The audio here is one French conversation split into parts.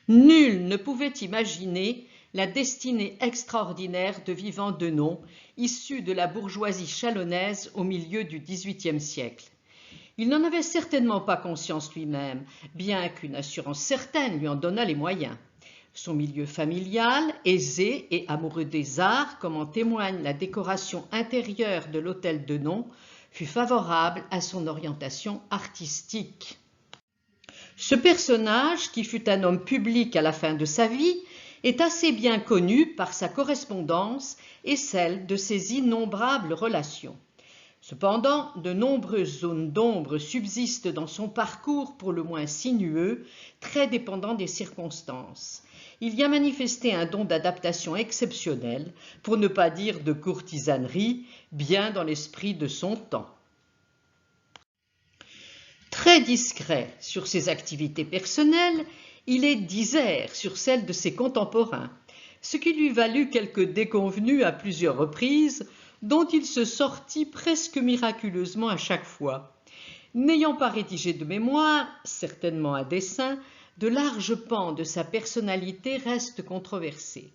Nul ne pouvait imaginer la destinée extraordinaire de Vivant Denon, issu de la bourgeoisie chalonnaise au milieu du XVIIIe siècle. Il n'en avait certainement pas conscience lui-même, bien qu'une assurance certaine lui en donnât les moyens. Son milieu familial, aisé et amoureux des arts, comme en témoigne la décoration intérieure de l'hôtel Denon, fut favorable à son orientation artistique. Ce personnage, qui fut un homme public à la fin de sa vie, est assez bien connu par sa correspondance et celle de ses innombrables relations. Cependant, de nombreuses zones d'ombre subsistent dans son parcours pour le moins sinueux, très dépendant des circonstances. Il y a manifesté un don d'adaptation exceptionnel, pour ne pas dire de courtisanerie, bien dans l'esprit de son temps. Très discret sur ses activités personnelles, il est disert sur celles de ses contemporains, ce qui lui valut quelques déconvenues à plusieurs reprises, dont il se sortit presque miraculeusement à chaque fois. N'ayant pas rédigé de mémoire, certainement à dessein, de larges pans de sa personnalité restent controversés.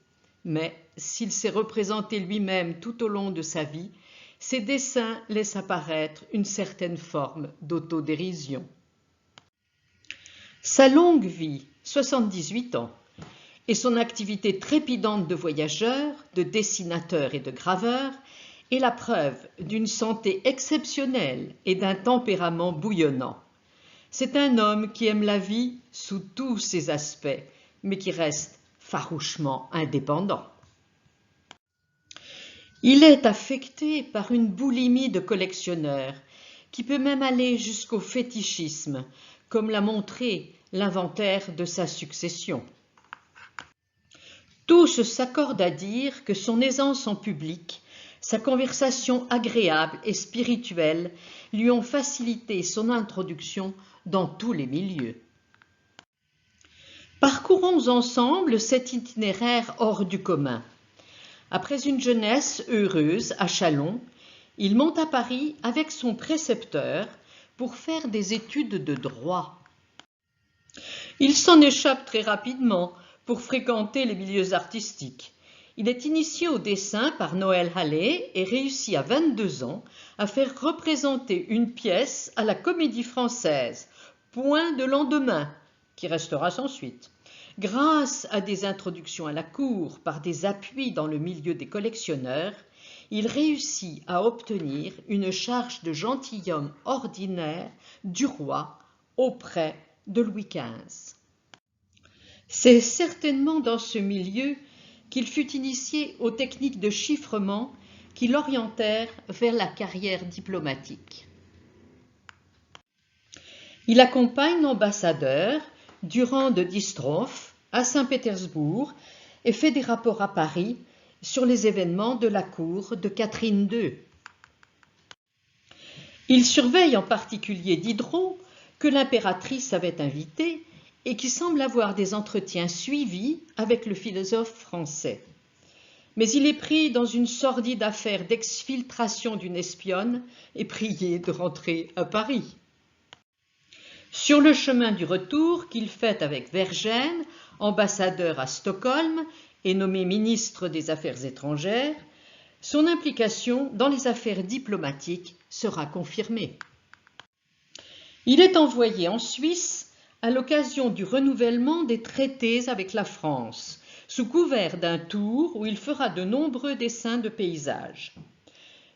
Mais s'il s'est représenté lui-même tout au long de sa vie, ses dessins laissent apparaître une certaine forme d'autodérision. Sa longue vie, 78 ans, et son activité trépidante de voyageur, de dessinateur et de graveur est la preuve d'une santé exceptionnelle et d'un tempérament bouillonnant. C'est un homme qui aime la vie sous tous ses aspects, mais qui reste farouchement indépendant. Il est affecté par une boulimie de collectionneur, qui peut même aller jusqu'au fétichisme, comme l'a montré l'inventaire de sa succession. Tous s'accordent à dire que son aisance en public, sa conversation agréable et spirituelle lui ont facilité son introduction dans tous les milieux. Parcourons ensemble cet itinéraire hors du commun. Après une jeunesse heureuse à Châlons, il monte à Paris avec son précepteur pour faire des études de droit. Il s'en échappe très rapidement pour fréquenter les milieux artistiques. Il est initié au dessin par Noël Hallé et réussit à 22 ans à faire représenter une pièce à la Comédie Française, Point de lendemain, qui restera sans suite. Grâce à des introductions à la cour par des appuis dans le milieu des collectionneurs, il réussit à obtenir une charge de gentilhomme ordinaire du roi auprès de Louis XV. C'est certainement dans ce milieu qu'il fut initié aux techniques de chiffrement qui l'orientèrent vers la carrière diplomatique. Il accompagne l'ambassadeur Durand de Distroffe à Saint-Pétersbourg et fait des rapports à Paris sur les événements de la cour de Catherine II. Il surveille en particulier Diderot, que l'impératrice avait invité et qui semble avoir des entretiens suivis avec le philosophe français. Mais il est pris dans une sordide affaire d'exfiltration d'une espionne et prié de rentrer à Paris. Sur le chemin du retour qu'il fait avec Vergennes, ambassadeur à Stockholm et nommé ministre des Affaires étrangères, son implication dans les affaires diplomatiques sera confirmée. Il est envoyé en Suisse à l'occasion du renouvellement des traités avec la France, sous couvert d'un tour où il fera de nombreux dessins de paysages.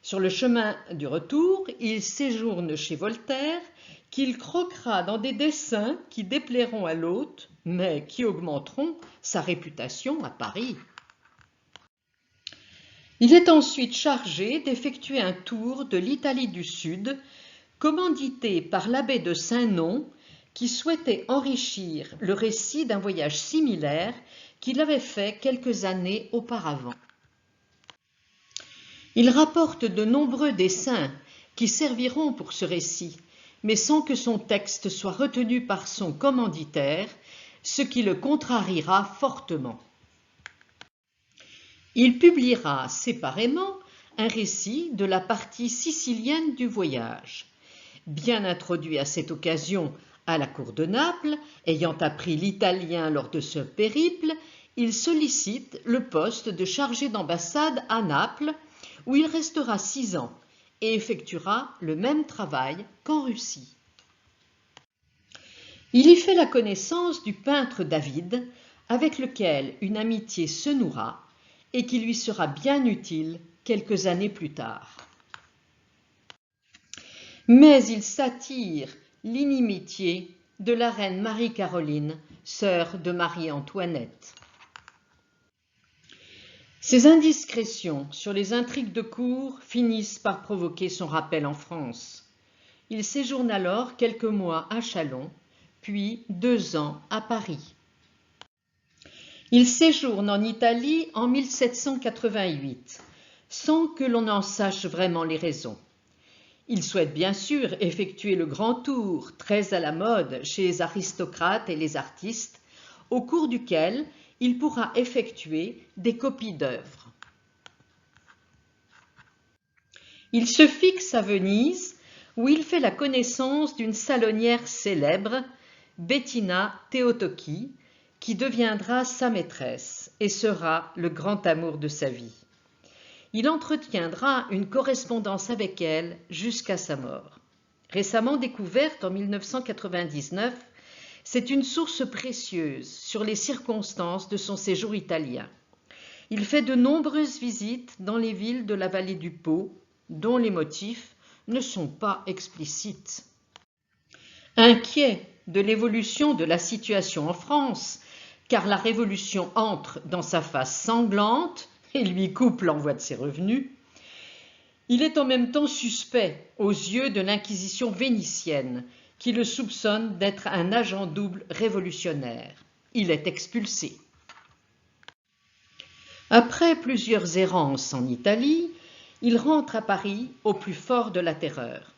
Sur le chemin du retour, il séjourne chez Voltaire, qu'il croquera dans des dessins qui déplairont à l'hôte, mais qui augmenteront sa réputation à Paris. Il est ensuite chargé d'effectuer un tour de l'Italie du Sud, commandité par l'abbé de Saint-Non, qui souhaitait enrichir le récit d'un voyage similaire qu'il avait fait quelques années auparavant. Il rapporte de nombreux dessins qui serviront pour ce récit, mais sans que son texte soit retenu par son commanditaire, ce qui le contrariera fortement. Il publiera séparément un récit de la partie sicilienne du voyage. Bien introduit à cette occasion À la cour de Naples, ayant appris l'italien lors de ce périple, il sollicite le poste de chargé d'ambassade à Naples, où il restera 6 ans et effectuera le même travail qu'en Russie. Il y fait la connaissance du peintre David, avec lequel une amitié se nouera et qui lui sera bien utile quelques années plus tard. Mais il s'attire l'inimitié de la reine Marie-Caroline, sœur de Marie-Antoinette. Ces indiscrétions sur les intrigues de cour finissent par provoquer son rappel en France. Il séjourne alors quelques mois à Châlons, puis 2 ans à Paris. Il séjourne en Italie en 1788, sans que l'on en sache vraiment les raisons. Il souhaite bien sûr effectuer le grand tour, très à la mode chez les aristocrates et les artistes, au cours duquel il pourra effectuer des copies d'œuvres. Il se fixe à Venise, où il fait la connaissance d'une salonnière célèbre, Bettina Teotocchi, qui deviendra sa maîtresse et sera le grand amour de sa vie. Il entretiendra une correspondance avec elle jusqu'à sa mort. Récemment découverte en 1999, c'est une source précieuse sur les circonstances de son séjour italien. Il fait de nombreuses visites dans les villes de la vallée du Pô, dont les motifs ne sont pas explicites. Inquiet de l'évolution de la situation en France, car la Révolution entre dans sa phase sanglante et lui coupe l'envoi de ses revenus, il est en même temps suspect aux yeux de l'Inquisition vénitienne, qui le soupçonne d'être un agent double révolutionnaire. Il est expulsé. Après plusieurs errances en Italie, il rentre à Paris au plus fort de la terreur.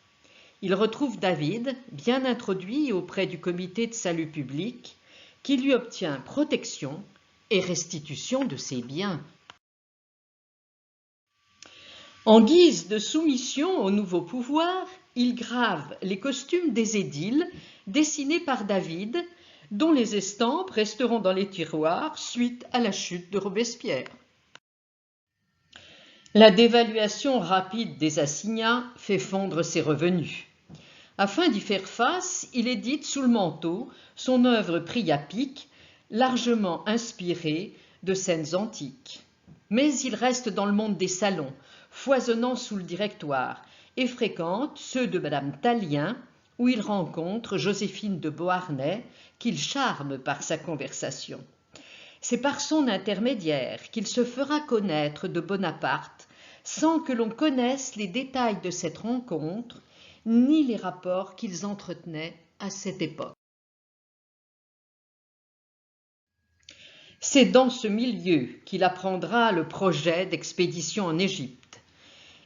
Il retrouve David, bien introduit auprès du comité de salut public, qui lui obtient protection et restitution de ses biens. En guise de soumission au nouveau pouvoir, il grave les costumes des édiles dessinés par David, dont les estampes resteront dans les tiroirs suite à la chute de Robespierre. La dévaluation rapide des assignats fait fondre ses revenus. Afin d'y faire face, il édite sous le manteau son œuvre priapique, largement inspirée de scènes antiques. Mais il reste dans le monde des salons, foisonnant sous le directoire, et fréquente ceux de Madame Tallien, où il rencontre Joséphine de Beauharnais, qu'il charme par sa conversation. C'est par son intermédiaire qu'il se fera connaître de Bonaparte, sans que l'on connaisse les détails de cette rencontre, ni les rapports qu'ils entretenaient à cette époque. C'est dans ce milieu qu'il apprendra le projet d'expédition en Égypte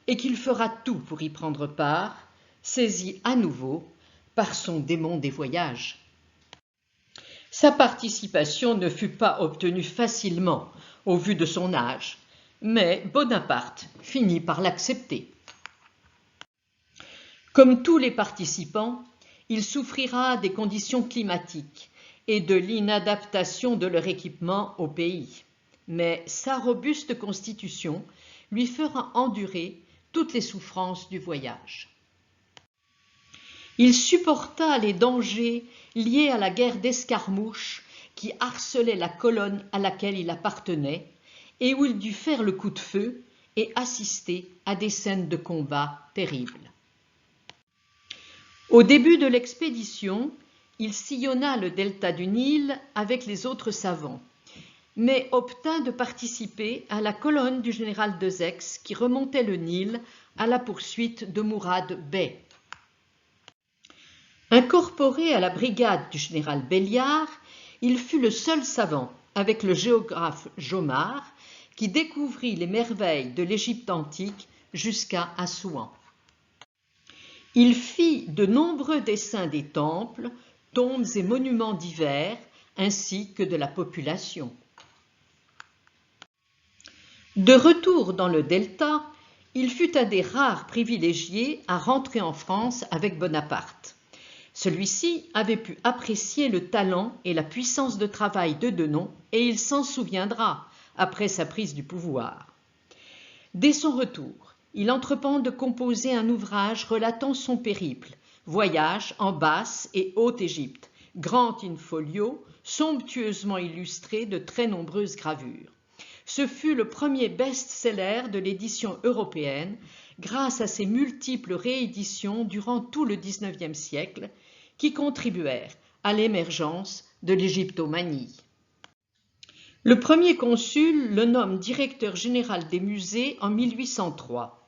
et qu'il fera tout pour y prendre part, saisi à nouveau par son démon des voyages. Sa participation ne fut pas obtenue facilement au vu de son âge, mais Bonaparte finit par l'accepter. Comme tous les participants, il souffrira des conditions climatiques et de l'inadaptation de leur équipement au pays. Mais sa robuste constitution lui fera endurer toutes les souffrances du voyage. Il supporta les dangers liés à la guerre d'escarmouche qui harcelait la colonne à laquelle il appartenait et où il dut faire le coup de feu et assister à des scènes de combat terribles. Au début de l'expédition, il sillonna le delta du Nil avec les autres savants, mais obtint de participer à la colonne du général de Zex qui remontait le Nil à la poursuite de Mourad Bey. Incorporé à la brigade du général Belliard, il fut le seul savant, avec le géographe Jomard, qui découvrit les merveilles de l'Égypte antique jusqu'à Assouan. Il fit de nombreux dessins des temples, tombes et monuments divers, ainsi que de la population. De retour dans le delta, il fut un des rares privilégiés à rentrer en France avec Bonaparte. Celui-ci avait pu apprécier le talent et la puissance de travail de Denon et il s'en souviendra après sa prise du pouvoir. Dès son retour, il entreprend de composer un ouvrage relatant son périple, Voyage en Basse et Haute-Égypte, grand in-folio, somptueusement illustré de très nombreuses gravures. Ce fut le premier best-seller de l'édition européenne grâce à ses multiples rééditions durant tout le XIXe siècle qui contribuèrent à l'émergence de l'égyptomanie. Le premier consul le nomme directeur général des musées en 1803.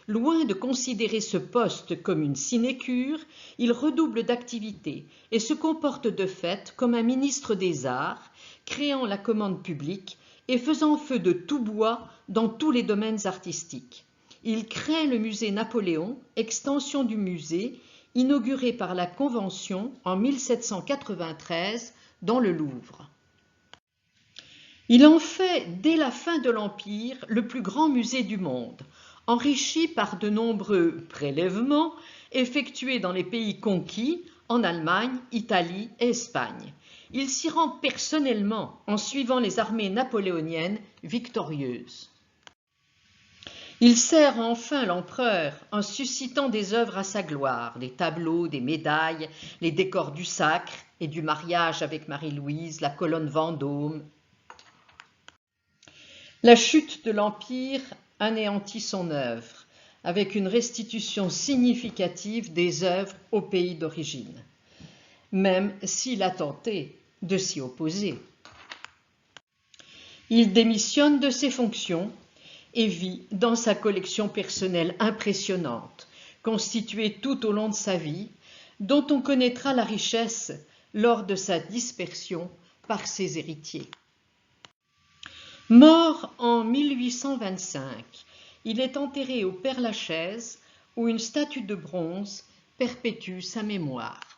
Loin de considérer ce poste comme une sinécure, il redouble d'activité et se comporte de fait comme un ministre des Arts, créant la commande publique et faisant feu de tout bois dans tous les domaines artistiques. Il crée le musée Napoléon, extension du musée, inauguré par la Convention en 1793 dans le Louvre. Il en fait, dès la fin de l'Empire, le plus grand musée du monde, enrichi par de nombreux prélèvements effectués dans les pays conquis, en Allemagne, Italie et Espagne. Il s'y rend personnellement en suivant les armées napoléoniennes victorieuses. Il sert enfin l'empereur en suscitant des œuvres à sa gloire, des tableaux, des médailles, les décors du sacre et du mariage avec Marie-Louise, la colonne Vendôme. La chute de l'Empire anéantit son œuvre, avec une restitution significative des œuvres au pays d'origine, même s'il a tenté de s'y opposer. Il démissionne de ses fonctions et vit dans sa collection personnelle impressionnante, constituée tout au long de sa vie, dont on connaîtra la richesse lors de sa dispersion par ses héritiers. Mort en 1825, il est enterré au Père-Lachaise où une statue de bronze perpétue sa mémoire.